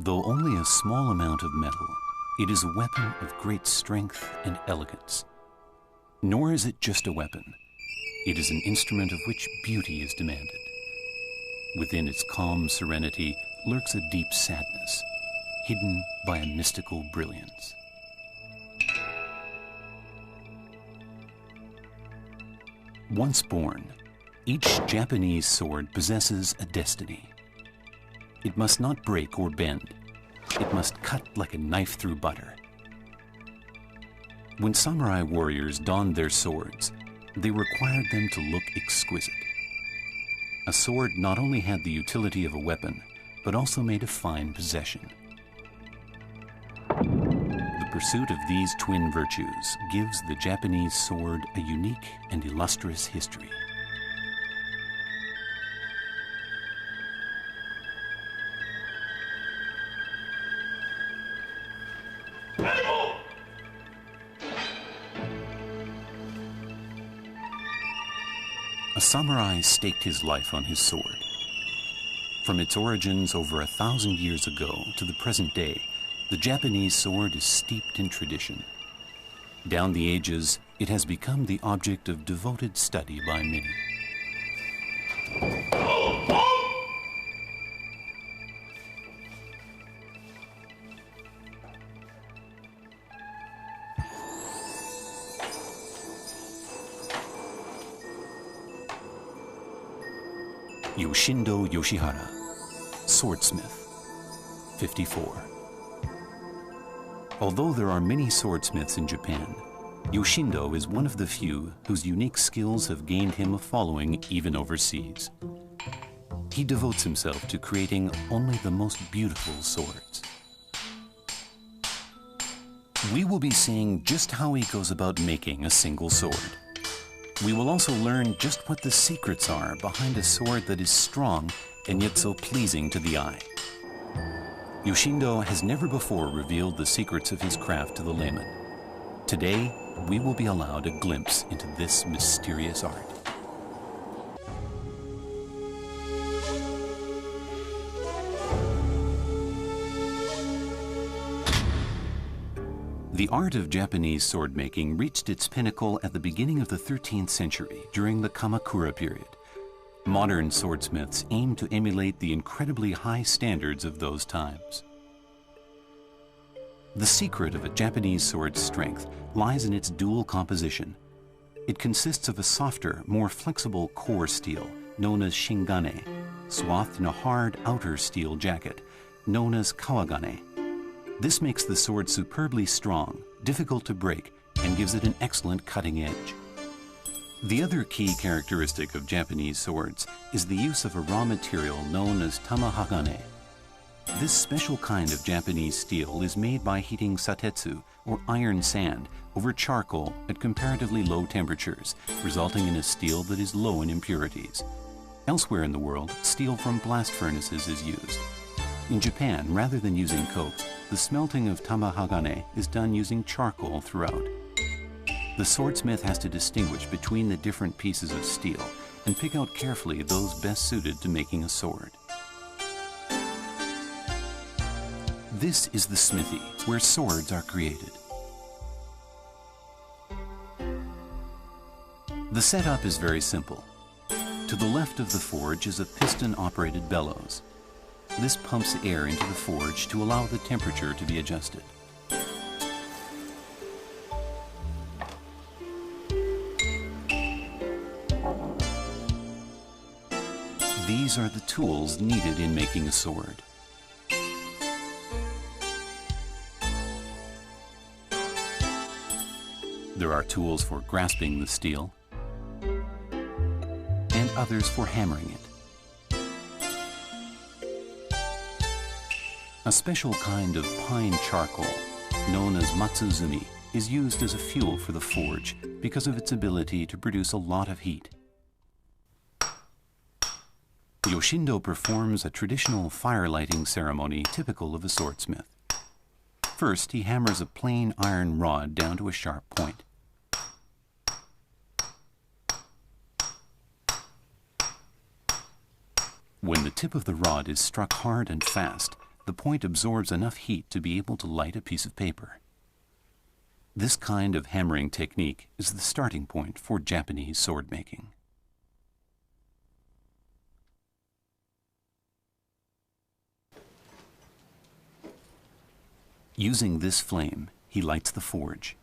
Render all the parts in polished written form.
Though only a small amount of metal, it is a weapon of great strength and elegance. Nor is it just a weapon. It is an instrument of which beauty is demanded. Within its calm serenity lurks a deep sadness, hidden by a mystical brilliance. Once born, each Japanese sword possesses a destiny. It must not break or bend. It must cut like a knife through butter. When samurai warriors donned their swords, they required them to look exquisite. A sword not only had the utility of a weapon, but also made a fine possession. The pursuit of these twin virtues gives the Japanese sword a unique and illustrious history. A samurai staked his life on his sword. From its origins over 1,000 years ago to the present day, the Japanese sword is steeped in tradition. Down the ages, it has become the object of devoted study by many. Yoshindo Yoshihara, swordsmith, 54. Although there are many swordsmiths in Japan, Yoshindo is one of the few whose unique skills have gained him a following even overseas. He devotes himself to creating only the most beautiful swords. We will be seeing just how he goes about making a single sword. We will also learn just what the secrets are behind a sword that is strong and yet so pleasing to the eye. Yoshindo has never before revealed the secrets of his craft to the layman. Today, we will be allowed a glimpse into this mysterious art. The art of Japanese sword making reached its pinnacle at the beginning of the 13th century during the Kamakura period. Modern swordsmiths aim to emulate the incredibly high standards of those times. The secret of a Japanese sword's strength lies in its dual composition. It consists of a softer, more flexible core steel, known as shingane, swathed in a hard outer steel jacket, known as kawagane. This makes the sword superbly strong, difficult to break, and gives it an excellent cutting edge. The other key characteristic of Japanese swords is the use of a raw material known as tamahagane. This special kind of Japanese steel is made by heating satetsu, or iron sand, over charcoal at comparatively low temperatures, resulting in a steel that is low in impurities. Elsewhere in the world, steel from blast furnaces is used. In Japan, rather than using coke, the smelting of tamahagane is done using charcoal throughout. The swordsmith has to distinguish between the different pieces of steel and pick out carefully those best suited to making a sword. This is the smithy, where swords are created. The setup is very simple. To the left of the forge is a piston-operated bellows. This pumps air into the forge to allow the temperature to be adjusted. These are the tools needed in making a sword. There are tools for grasping the steel and others for hammering it. A special kind of pine charcoal, known as matsuzumi, is used as a fuel for the forge because of its ability to produce a lot of heat. Yoshindo performs a traditional fire lighting ceremony typical of a swordsmith. First, he hammers a plain iron rod down to a sharp point. When the tip of the rod is struck hard and fast, the the point absorbs enough heat to be able to light a piece of paper. This kind of hammering technique is the starting point for Japanese sword making. Using this flame, he lights the forge.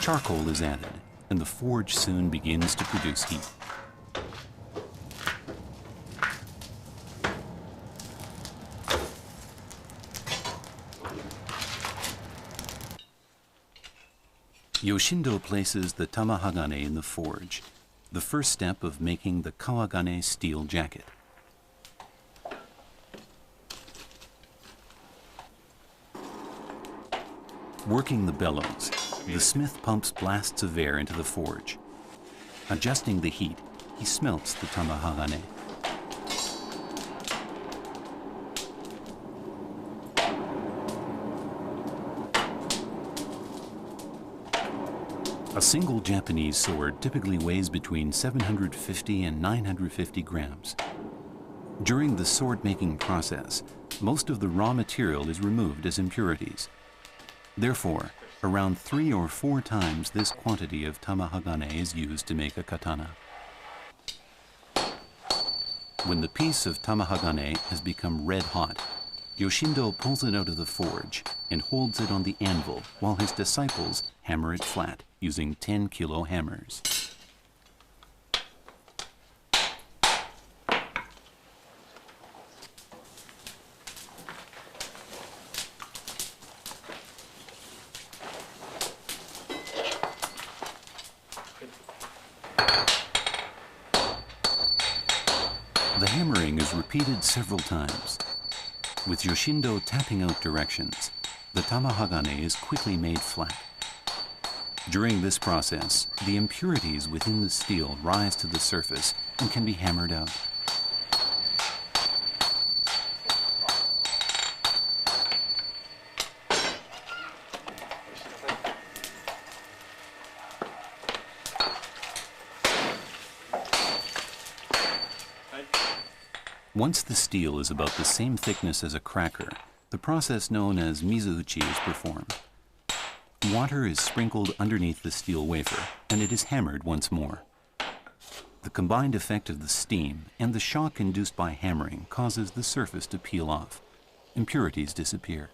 Charcoal is added, and the forge soon begins to produce heat. Yoshindo places the tamahagane in the forge, the first step of making the kawagane steel jacket. Working the bellows, the smith pumps blasts of air into the forge. Adjusting the heat, he smelts the tamahagane. A single Japanese sword typically weighs between 750 and 950 grams. During the sword-making process, most of the raw material is removed as impurities. Therefore, around 3 or 4 times this quantity of tamahagane is used to make a katana. When the piece of tamahagane has become red hot, Yoshindo pulls it out of the forge and holds it on the anvil while his disciples hammer it flat using 10-kilo hammers. The hammering is repeated several times. With Yoshindo tapping out directions, the tamahagane is quickly made flat. During this process, the impurities within the steel rise to the surface and can be hammered out. Once the steel is about the same thickness as a cracker, the process known as mizuuchi is performed. Water is sprinkled underneath the steel wafer, and it is hammered once more. The combined effect of the steam and the shock induced by hammering causes the surface to peel off. Impurities disappear.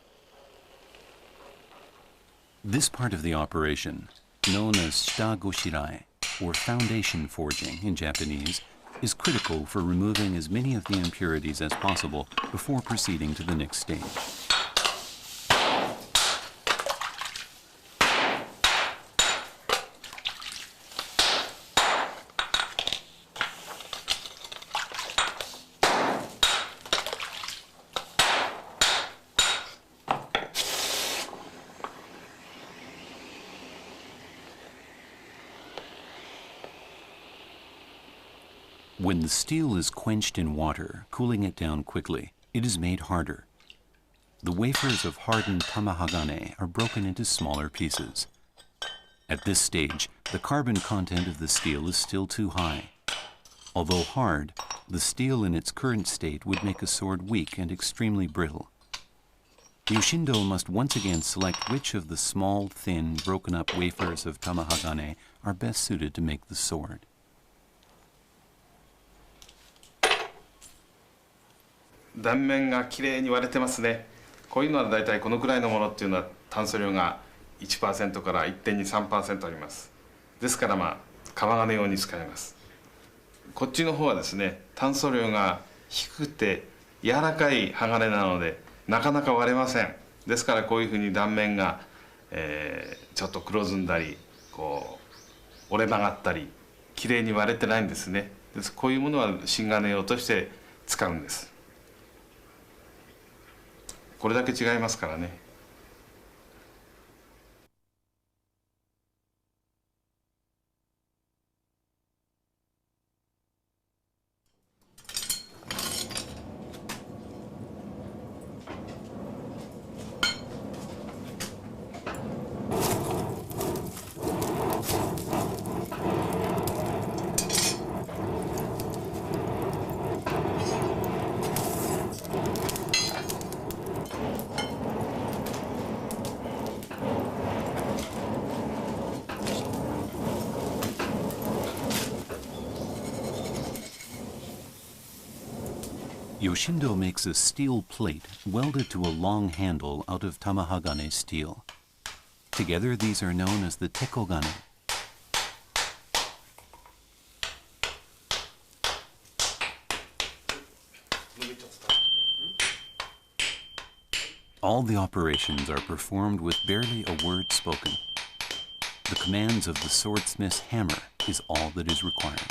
This part of the operation, known as shitagoshirai, or foundation forging in Japanese, is critical for removing as many of the impurities as possible before proceeding to the next stage. When the steel is quenched in water, cooling it down quickly, it is made harder. The wafers of hardened tamahagane are broken into smaller pieces. At this stage, the carbon content of the steel is still too high. Although hard, the steel in its current state would make a sword weak and extremely brittle. Yoshindo must once again select which of the small, thin, broken-up wafers of tamahagane are best suited to make the sword. 断面がきれいに割れてますね。こういうのはだいたいこのくらいのものっていうのは炭素量が 1% から 1.23% あります。ですからまあ革金用に使います。こっちの方はですね、炭素量が低くて柔らかい鋼なのでなかなか割れません。ですからこういうふうに断面が、ちょっと黒ずんだりこう折れ曲がったりきれいに割れてないんですね。こういうものは新金用として使うんです。 これだけ違いますからね。Yoshindo makes a steel plate welded to a long handle out of Tamahagane steel. Together, these are known as the tekogane. All the operations are performed with barely a word spoken. The commands of the swordsmith's hammer is all that is required.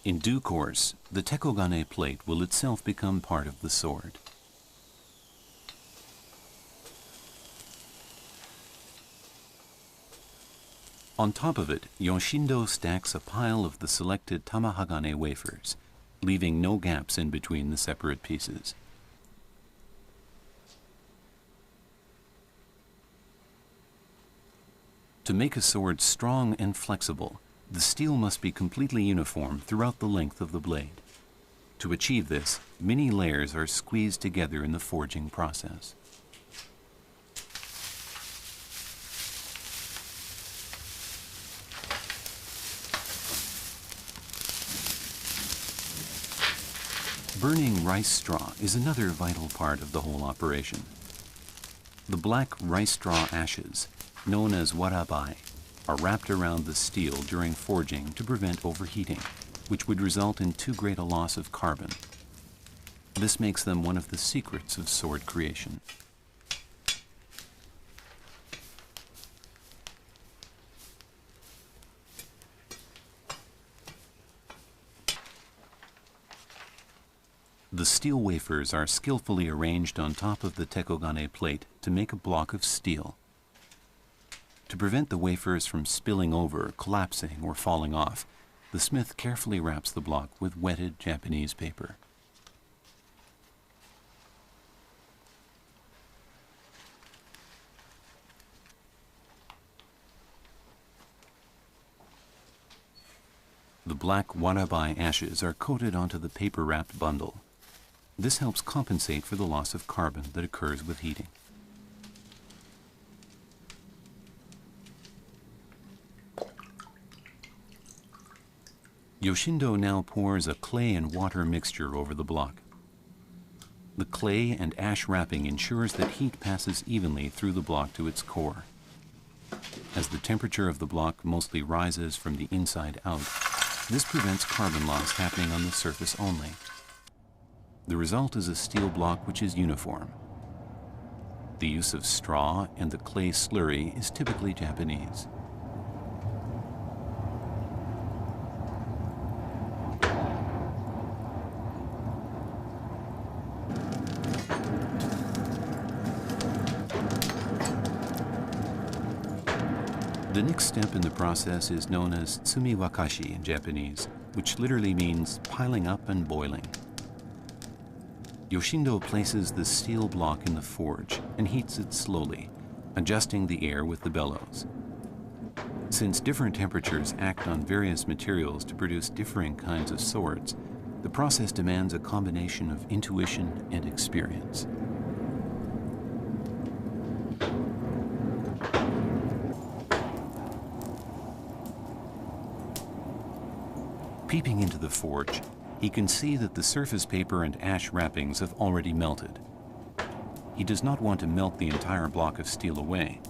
In due course, the tekogane plate will itself become part of the sword. On top of it, Yoshindo stacks a pile of the selected Tamahagane wafers, leaving no gaps in between the separate pieces. To make a sword strong and flexible, the steel must be completely uniform throughout the length of the blade. To achieve this, many layers are squeezed together in the forging process. Burning rice straw is another vital part of the whole operation. The black rice straw ashes, known as warabai, are wrapped around the steel during forging to prevent overheating, which would result in too great a loss of carbon. This makes them one of the secrets of sword creation. The steel wafers are skillfully arranged on top of the tekogane plate to make a block of steel. To prevent the wafers from spilling over, collapsing, or falling off, the smith carefully wraps the block with wetted Japanese paper. The black warabai ashes are coated onto the paper-wrapped bundle. This helps compensate for the loss of carbon that occurs with heating. Yoshindo now pours a clay and water mixture over the block. The clay and ash wrapping ensures that heat passes evenly through the block to its core. As the temperature of the block mostly rises from the inside out, this prevents carbon loss happening on the surface only. The result is a steel block which is uniform. The use of straw and the clay slurry is typically Japanese. The next step in the process is known as tsumiwakashi in Japanese, which literally means piling up and boiling. Yoshindo places the steel block in the forge and heats it slowly, adjusting the air with the bellows. Since different temperatures act on various materials to produce differing kinds of swords, the process demands a combination of intuition and experience. Peeping into the forge, he can see that the surface paper and ash wrappings have already melted. He does not want to melt the entire block of steel away.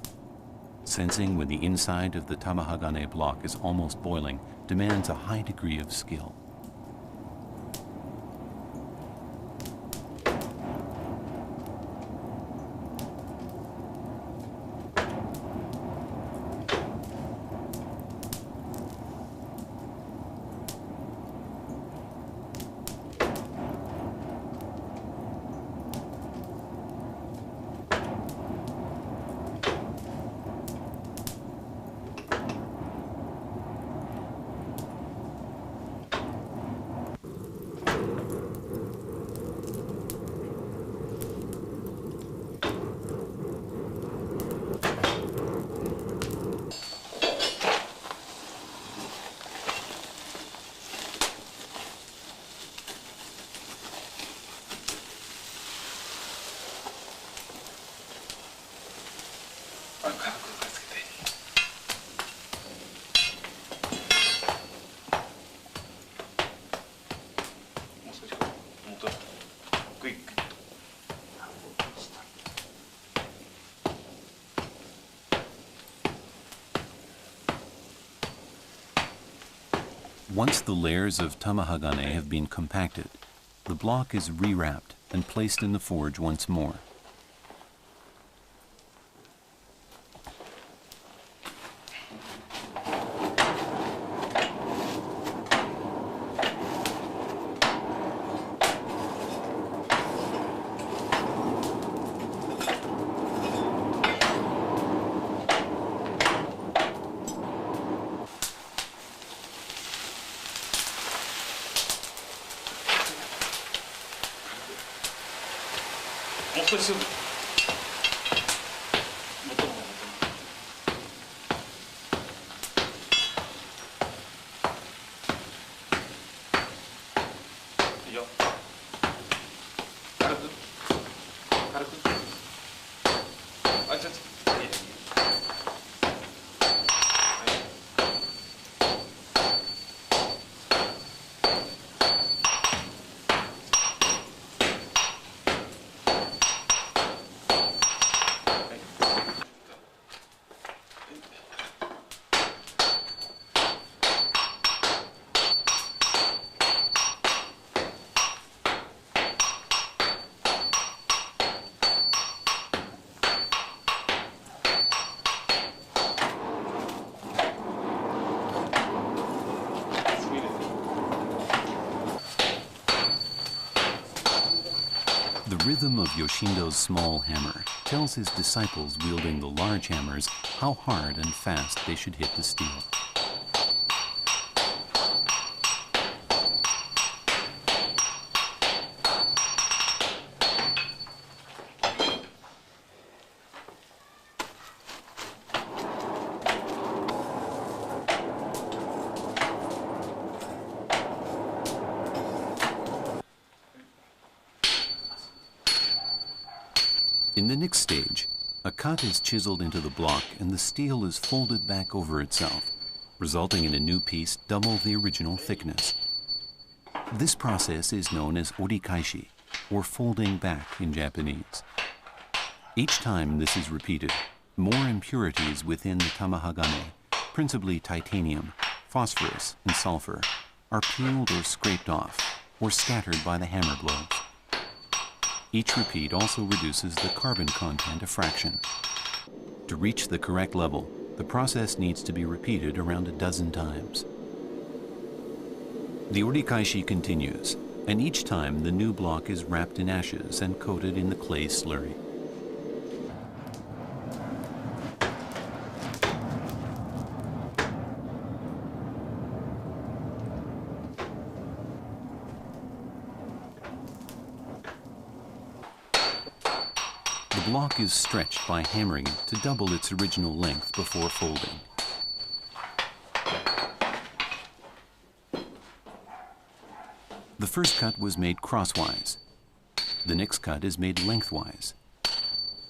Sensing when the inside of the Tamahagane block is almost boiling demands a high degree of skill. Once the layers of tamahagane have been compacted, the block is rewrapped and placed in the forge once more. The rhythm of Yoshindo's small hammer tells his disciples wielding the large hammers how hard and fast they should hit the steel. In the next stage, a cut is chiseled into the block and the steel is folded back over itself, resulting in a new piece double the original thickness. This process is known as orikaishi, or folding back in Japanese. Each time this is repeated, more impurities within the tamahagane, principally titanium, phosphorus, and sulfur, are peeled or scraped off, or scattered by the hammer blows. Each repeat also reduces the carbon content a fraction. To reach the correct level, the process needs to be repeated around a dozen times. The orikaishi continues, and each time the new block is wrapped in ashes and coated in the clay slurry. The block is stretched by hammering it to double its original length before folding. The first cut was made crosswise. The next cut is made lengthwise.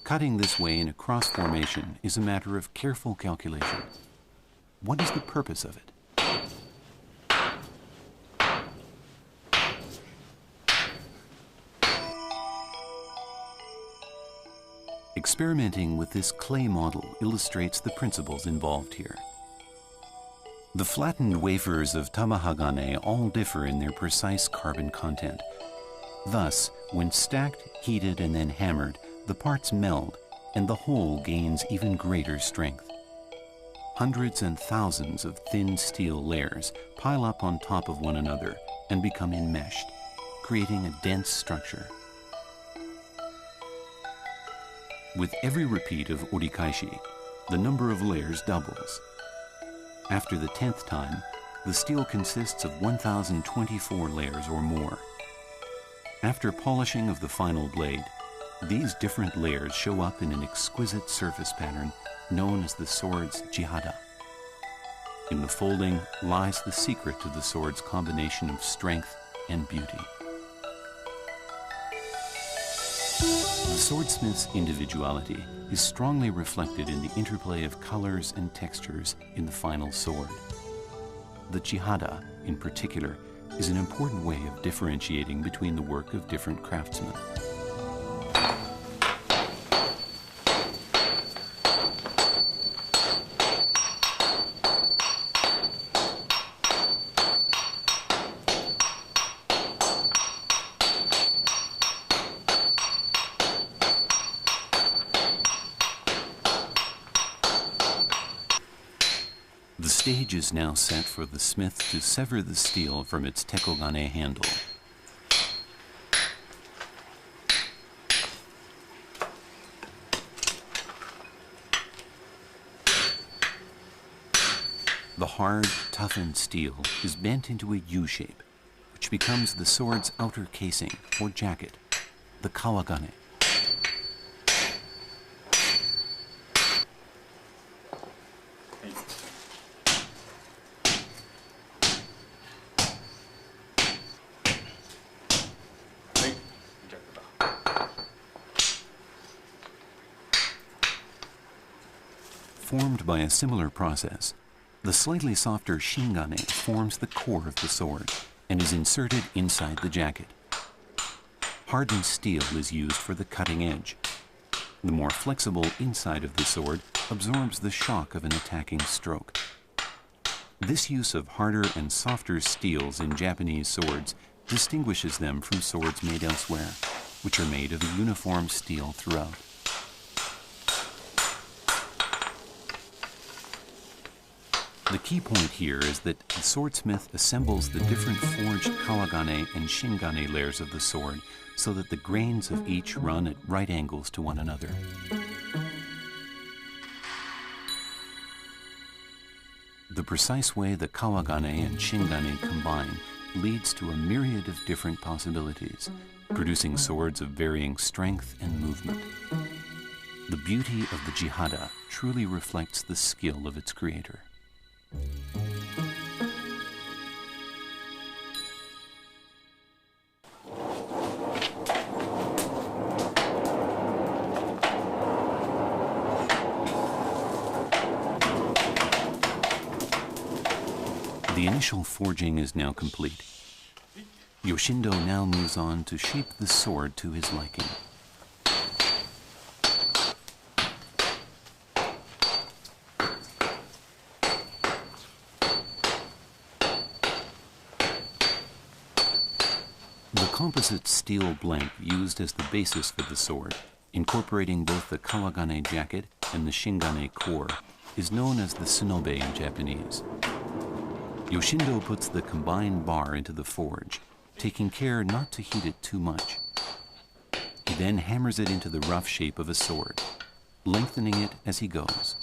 Cutting this way in a cross formation is a matter of careful calculation. What is the purpose of it? Experimenting with this clay model illustrates the principles involved here. The flattened wafers of tamahagane all differ in their precise carbon content. Thus, when stacked, heated, and then hammered, the parts meld, and the whole gains even greater strength. Hundreds and thousands of thin steel layers pile up on top of one another and become enmeshed, creating a dense structure. With every repeat of orikaishi, the number of layers doubles. After the 10th time, the steel consists of 1,024 layers or more. After polishing of the final blade, these different layers show up in an exquisite surface pattern known as the sword's jihada. In the folding lies the secret to the sword's combination of strength and beauty. The swordsmith's individuality is strongly reflected in the interplay of colors and textures in the final sword. The jihada, in particular, is an important way of differentiating between the work of different craftsmen. stage is now set for the smith to sever the steel from its tekogane handle. The hard, toughened steel is bent into a U shape, which becomes the sword's outer casing, or jacket, the kawagane. Formed by a similar process, the slightly softer shingane forms the core of the sword and is inserted inside the jacket. Hardened steel is used for the cutting edge. The more flexible inside of the sword absorbs the shock of an attacking stroke. This use of harder and softer steels in Japanese swords distinguishes them from swords made elsewhere, which are made of a uniform steel throughout. The key point here is that the swordsmith assembles the different forged kawagane and shingane layers of the sword so that the grains of each run at right angles to one another. The precise way the kawagane and shingane combine leads to a myriad of different possibilities, producing swords of varying strength and movement. The beauty of the jihada truly reflects the skill of its creator. The initial forging is now complete. Yoshindo now moves on to shape the sword to his liking. The composite steel blank used as the basis for the sword, incorporating both the kawagane jacket and the shingane core, is known as the tsunobe in Japanese. Yoshindo puts the combined bar into the forge, taking care not to heat it too much. He then hammers it into the rough shape of a sword, lengthening it as he goes.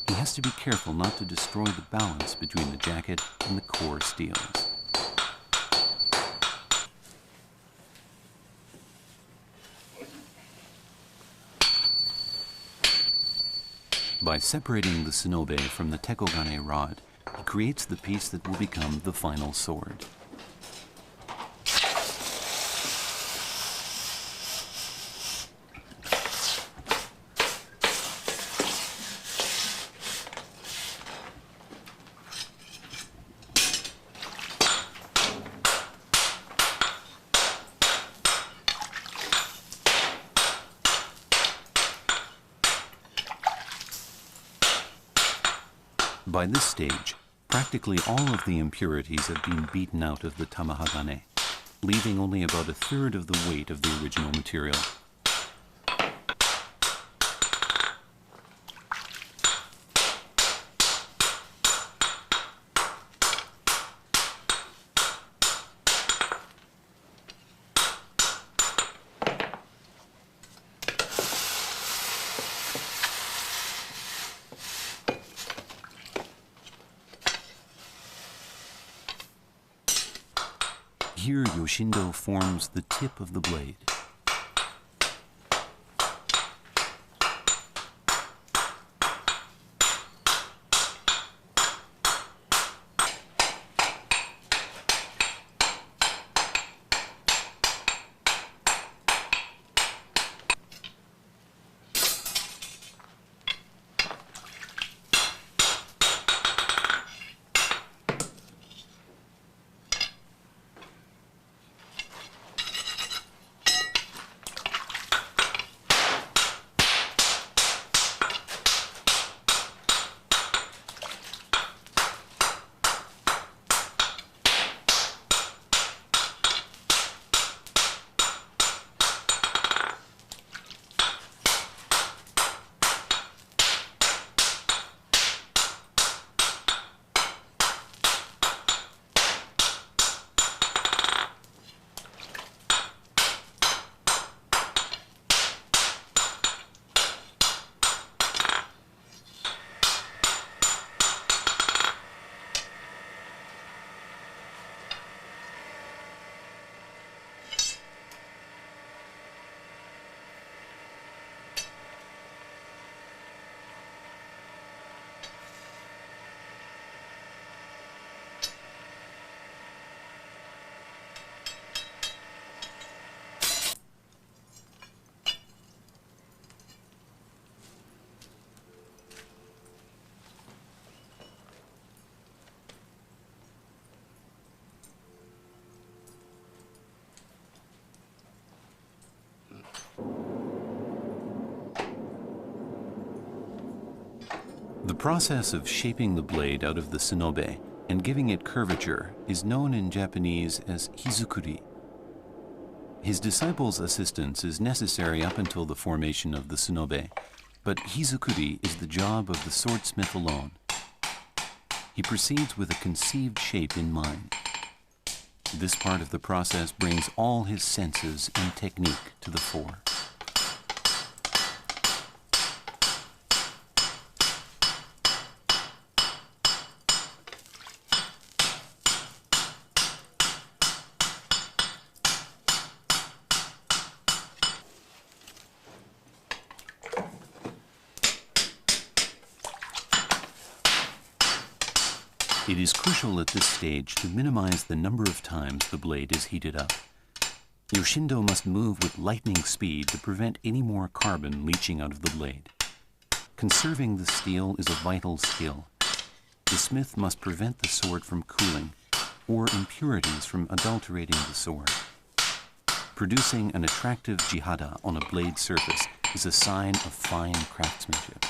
He has to be careful not to destroy the balance between the jacket and the core steels. By separating the tsunobe from the tekogane rod, he creates the piece that will become the final sword. By this stage, practically all of the impurities have been beaten out of the tamahagane, leaving only about a third of the weight of the original material. Here, Yoshindo forms the tip of the blade. process of shaping the blade out of the sonobe and giving it curvature is known in Japanese as hizukuri. His disciple's assistance is necessary up until the formation of the sonobe, but hizukuri is the job of the swordsmith alone. He proceeds with a conceived shape in mind. This part of the process brings all his senses and technique to the fore. It is crucial at this stage to minimize the number of times the blade is heated up. Yoshindo must move with lightning speed to prevent any more carbon leaching out of the blade. Conserving the steel is a vital skill. The smith must prevent the sword from cooling or impurities from adulterating the sword. Producing an attractive jihada on a blade surface is a sign of fine craftsmanship.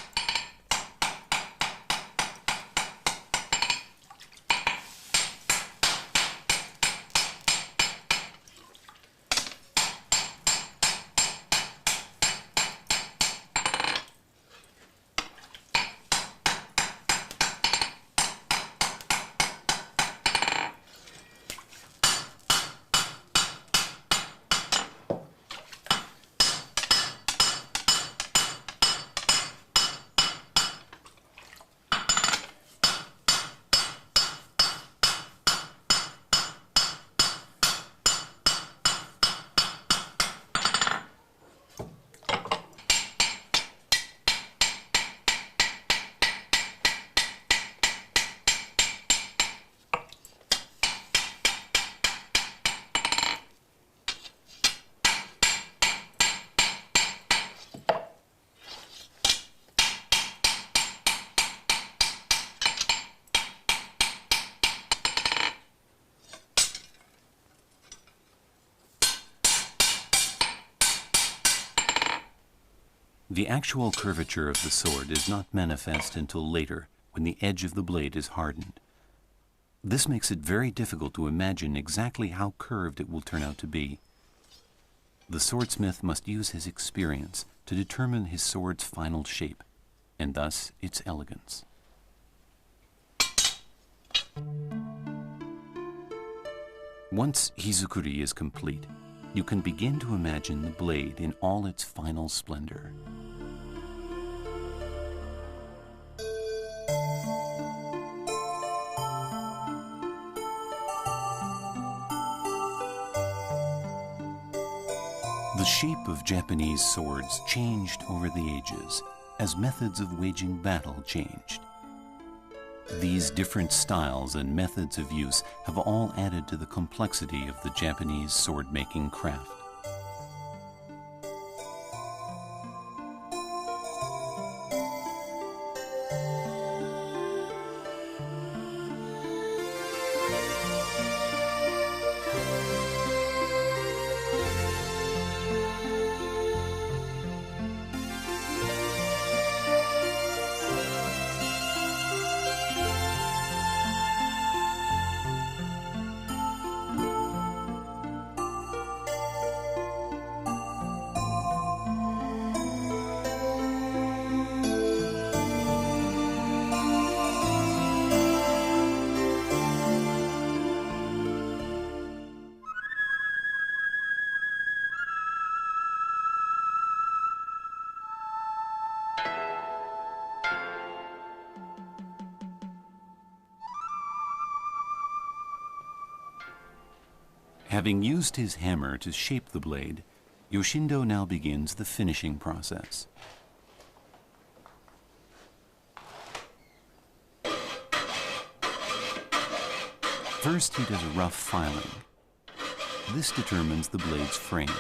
The actual curvature of the sword is not manifest until later, when the edge of the blade is hardened. This makes it very difficult to imagine exactly how curved it will turn out to be. The swordsmith must use his experience to determine his sword's final shape, and thus its elegance. Once hizukuri is complete, you can begin to imagine the blade in all its final splendor. The shape of Japanese swords changed over the ages as methods of waging battle changed. These different styles and methods of use have all added to the complexity of the Japanese sword-making craft. Having used his hammer to shape the blade, Yoshindo now begins the finishing process. First, he does a rough filing. This determines the blade's frame.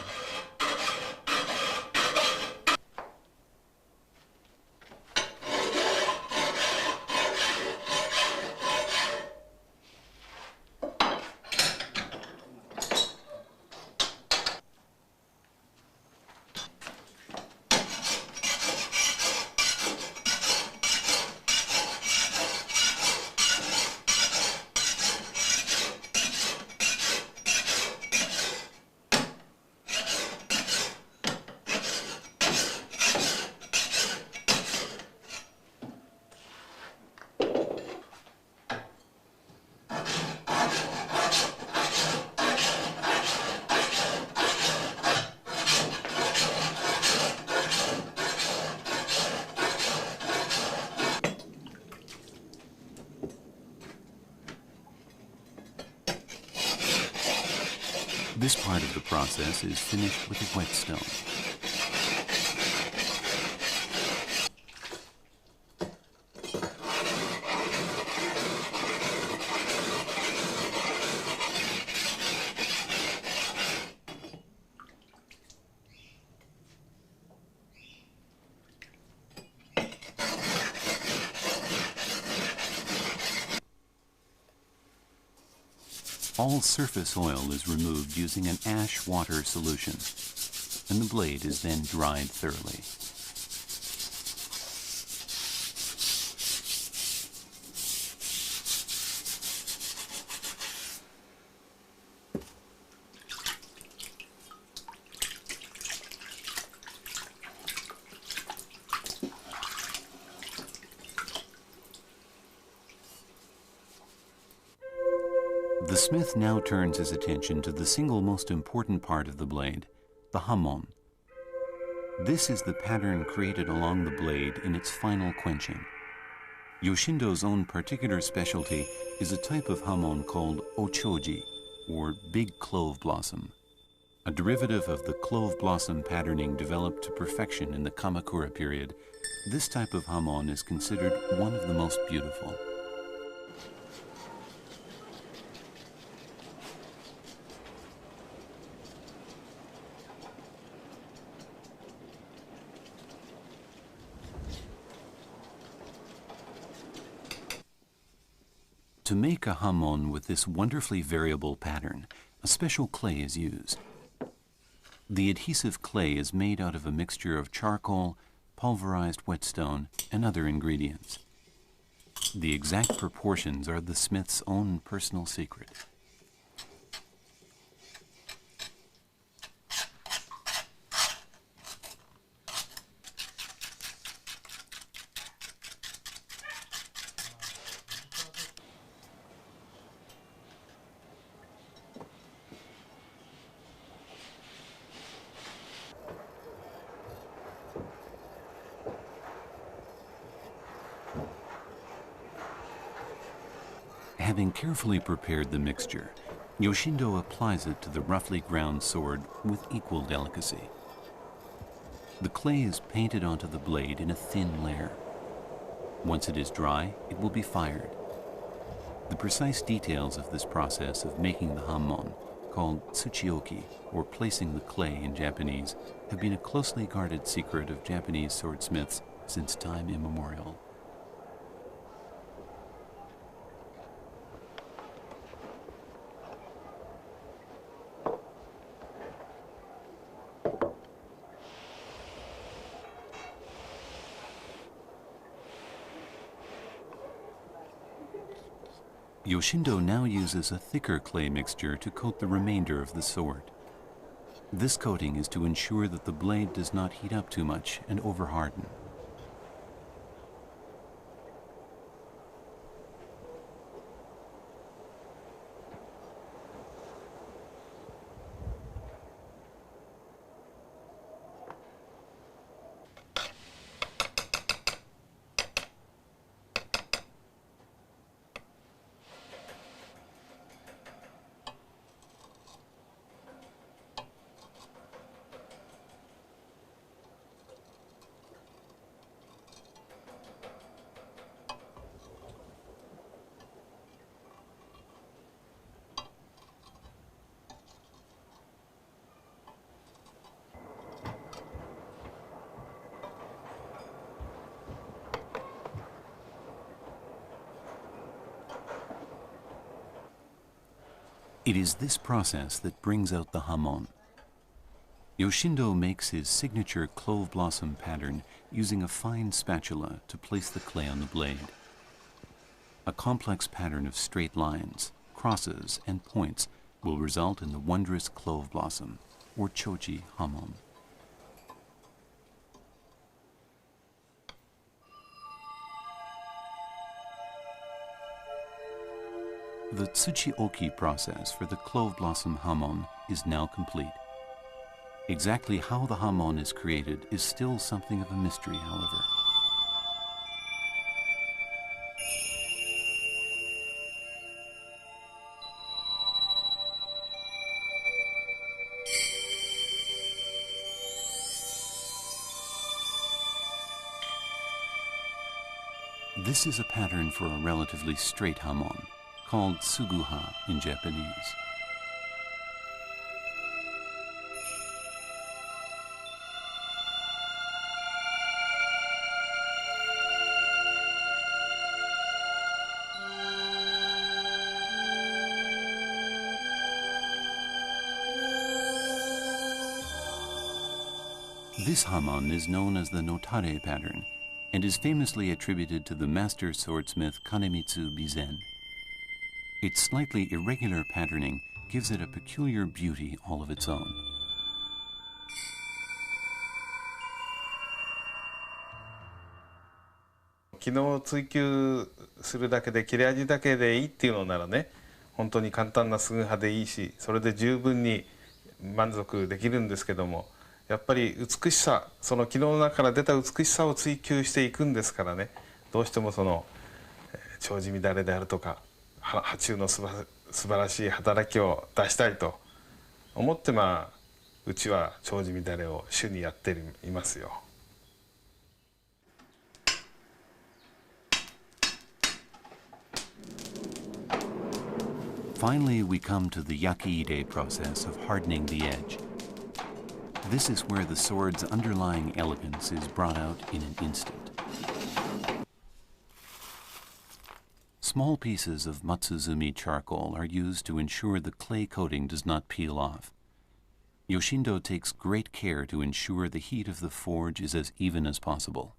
This part of the process is finished with a whetstone. All surface oil is removed using an ash water solution, and the blade is then dried thoroughly. The smith now turns his attention to the single most important part of the blade, the hamon. This is the pattern created along the blade in its final quenching. Yoshindo's own particular specialty is a type of hamon called ochoji, or big clove blossom, a derivative of the clove blossom patterning developed to perfection in the Kamakura period. This type of hamon is considered one of the most beautiful. To make a hamon with this wonderfully variable pattern, a special clay is used. The adhesive clay is made out of a mixture of charcoal, pulverized whetstone, and other ingredients. The exact proportions are the smith's own personal secret. Having carefully prepared the mixture, Yoshindo applies it to the roughly ground sword with equal delicacy. The clay is painted onto the blade in a thin layer. Once it is dry, it will be fired. The precise details of this process of making the hamon, called tsuchioki, or placing the clay in Japanese, have been a closely guarded secret of Japanese swordsmiths since time immemorial. Yoshindo now uses a thicker clay mixture to coat the remainder of the sword. This coating is to ensure that the blade does not heat up too much and overharden. It is this process that brings out the hamon. Yoshindo makes his signature clove blossom pattern using a fine spatula to place the clay on the blade. A complex pattern of straight lines, crosses, and points will result in the wondrous clove blossom, or choji hamon. The tsuchioki process for the clove blossom hamon is now complete. Exactly how the hamon is created is still something of a mystery, however. This is a pattern for a relatively straight hamon, called tsuguha in Japanese. This hamon is known as the Notare pattern and is famously attributed to the master swordsmith Kanemitsu Bizen. Its slightly irregular patterning gives it a peculiar beauty all of its own. 機能を追求するだけで切れ味だけでいいっていうのならね、本当に簡単なすぐ刃でいいし、それで十分に満足できるんですけども、やっぱり美しさ、その機能の中から出た美しさを追求していくんですからね、どうしてもその丁子乱れであるとか刃中の素晴らしい働きを出したいと思って、うちは丁子乱れを主にやっていますよ。Finally, we come to the yakiide process of hardening the edge. This is where the sword's underlying elegance is brought out in an instant. Small pieces of Matsuzumi charcoal are used to ensure the clay coating does not peel off. Yoshindo takes great care to ensure the heat of the forge is as even as possible.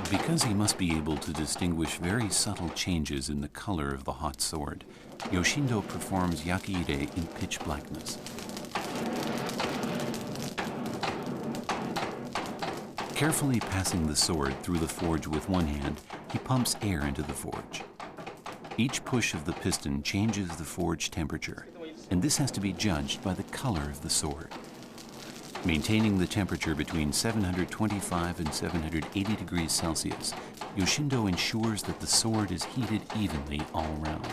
Because he must be able to distinguish very subtle changes in the color of the hot sword, Yoshindo performs yakiide in pitch blackness. Carefully passing the sword through the forge with one hand, he pumps air into the forge. Each push of the piston changes the forge temperature, and this has to be judged by the color of the sword. Maintaining the temperature between 725 and 780 degrees Celsius, Yoshindo ensures that the sword is heated evenly all around.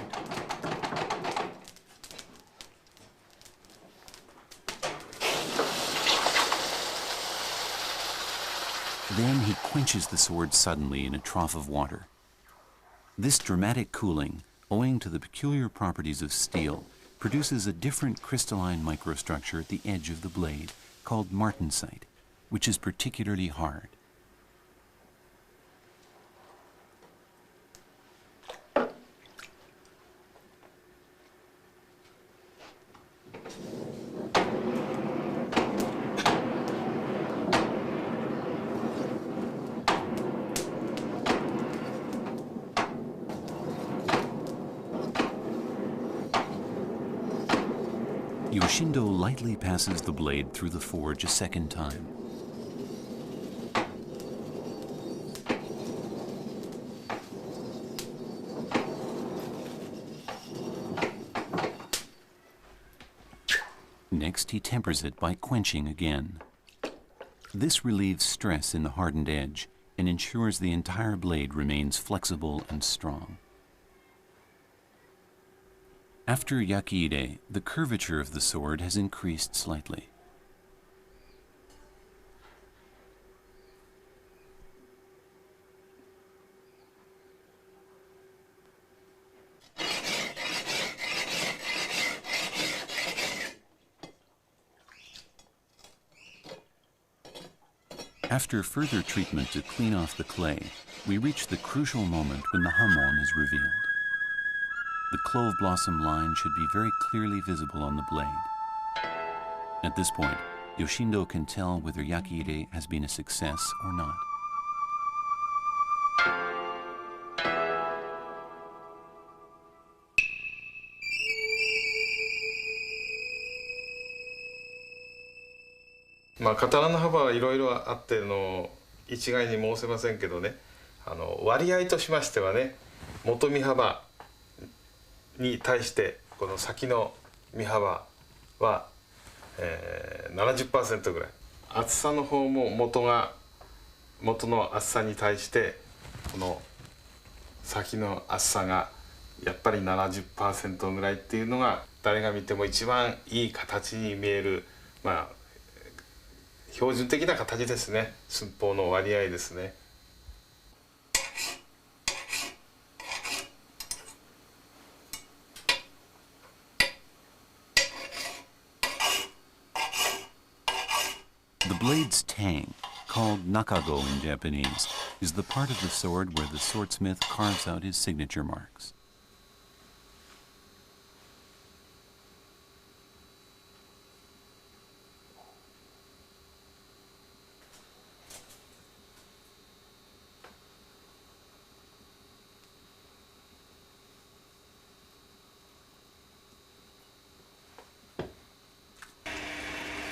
Then he quenches the sword suddenly in a trough of water. This dramatic cooling, owing to the peculiar properties of steel, produces a different crystalline microstructure at the edge of the blade, called martensite, which is particularly hard. Yoshindo lightly passes the blade through the forge a second time. Next, he tempers it by quenching again. This relieves stress in the hardened edge and ensures the entire blade remains flexible and strong. After yakiide, the curvature of the sword has increased slightly. After further treatment to clean off the clay, we reach the crucial moment when the hamon is revealed. The clove blossom line should be very clearly visible on the blade. At this point, Yoshindo can tell whether yakiide has been a success or not.「刀の幅はいろいろあって一概に申せませんけどね、割合としましてはね、元身幅に対してこの先の身幅は、70% ぐらい。厚さの方も元の厚さに対してこの先の厚さがやっぱり 70% ぐらいっていうのが誰が見ても一番いい形に見える、まあ標準的な形ですね。寸法の割合ですね。The blade's tang, called nakago in Japanese, is the part of the sword where the swordsmith carves out his signature marks.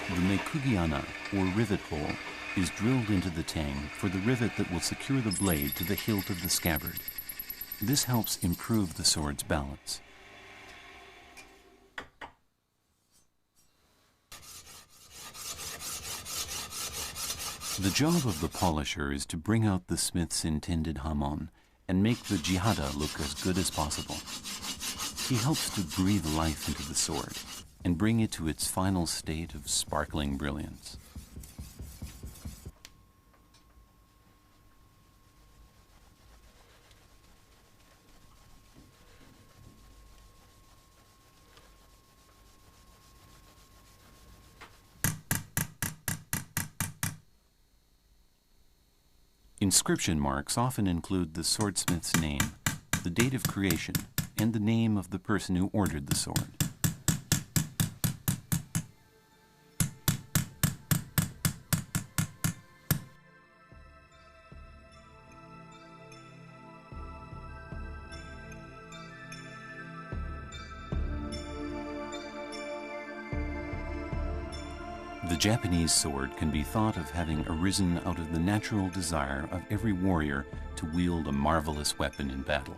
The mekugiana, or rivet hole, is drilled into the tang for the rivet that will secure the blade to the hilt of the scabbard. This helps improve the sword's balance. The job of the polisher is to bring out the smith's intended hamon and make the jihada look as good as possible. He helps to breathe life into the sword and bring it to its final state of sparkling brilliance. Inscription marks often include the swordsmith's name, the date of creation, and the name of the person who ordered the sword. The Japanese sword can be thought of having arisen out of the natural desire of every warrior to wield a marvelous weapon in battle.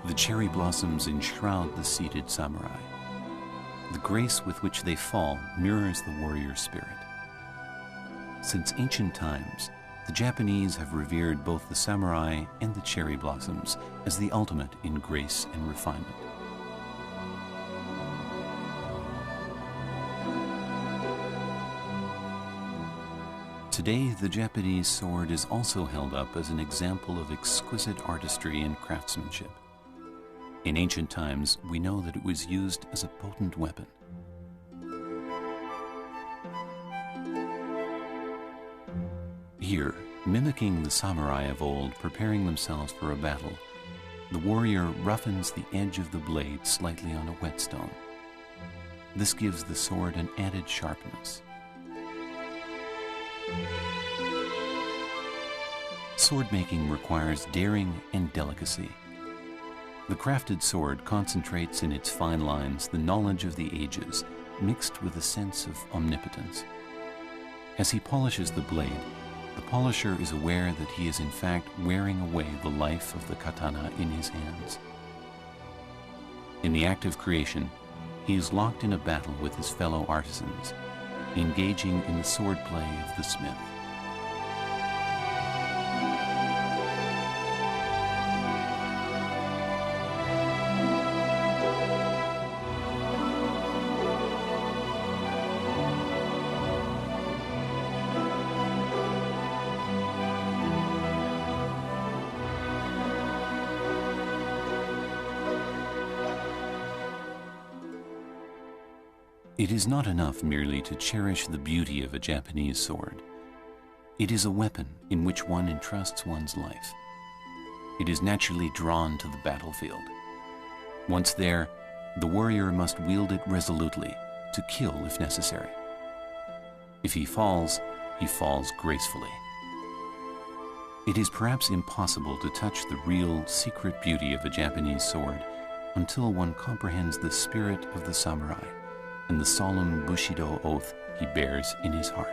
The cherry blossoms enshroud the seated samurai. The grace with which they fall mirrors the warrior spirit. Since ancient times, the Japanese have revered both the samurai and the cherry blossoms as the ultimate in grace and refinement. Today, the Japanese sword is also held up as an example of exquisite artistry and craftsmanship. In ancient times, we know that it was used as a potent weapon. Here, mimicking the samurai of old preparing themselves for a battle, the warrior roughens the edge of the blade slightly on a whetstone. This gives the sword an added sharpness. Sword making requires daring and delicacy. The crafted sword concentrates in its fine lines the knowledge of the ages, mixed with a sense of omnipotence. As he polishes the blade, the polisher is aware that he is in fact wearing away the life of the katana in his hands. In the act of creation, he is locked in a battle with his fellow artisans, engaging in the swordplay of the smith. It is not enough merely to cherish the beauty of a Japanese sword. It is a weapon in which one entrusts one's life. It is naturally drawn to the battlefield. Once there, the warrior must wield it resolutely, to kill if necessary. If he falls gracefully. It is perhaps impossible to touch the real secret beauty of a Japanese sword until one comprehends the spirit of the samurai and the solemn Bushido oath he bears in his heart.